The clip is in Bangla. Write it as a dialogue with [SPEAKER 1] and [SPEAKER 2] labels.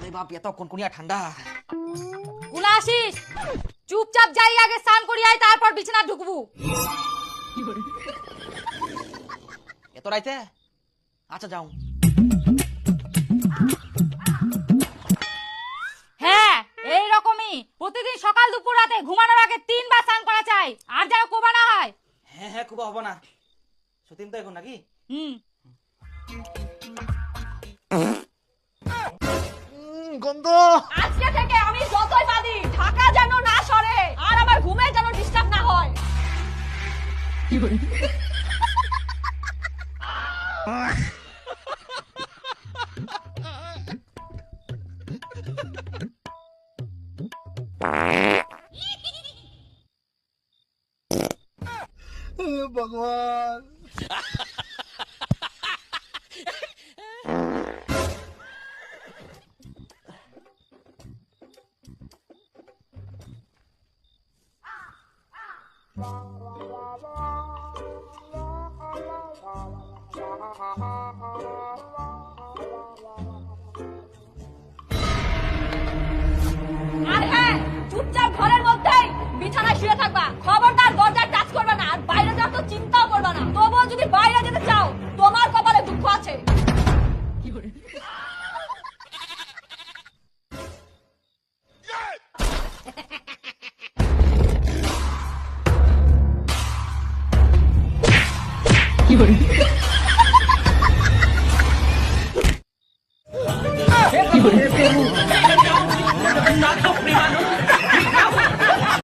[SPEAKER 1] আরে বাপ এত কোনকুনিয়া ঠান্ডা।
[SPEAKER 2] গুনা আসিস, চুপচাপ যাই আগে স্নান করি আয়, তারপর বিছানা ঢুকবু।
[SPEAKER 1] এত রাইতে? আচ্ছা যাও।
[SPEAKER 2] হ্যাঁ এইরকমই প্রতিদিন সকাল দুপুর রাতে ঘুমানোর আগে 3 বার স্নান করা চাই, আর যেন কোবা না হয়।
[SPEAKER 1] হ্যাঁ হ্যাঁ কুবা হবো না, সতীন তো এখন নাকি? গন্ধ।
[SPEAKER 2] আজকে থেকে আমি যতই বাদি ঢাকা যেন না সরে, আর আমার ঘুমে যেন ডিস্টার্ব না হয়।
[SPEAKER 1] ভগবান।
[SPEAKER 2] আর হ্যাঁ, চুপচাপ ঘরের মধ্যেই বিছানায় শুয়ে থাকবা, খবরদার দরজা টাচ করবে না, আর বাইরে যাওয়ার তো চিন্তাও করবে না। তবুও যদি বাইরে যেতে চাও, তোমার কপালে দুঃখ আছে। কি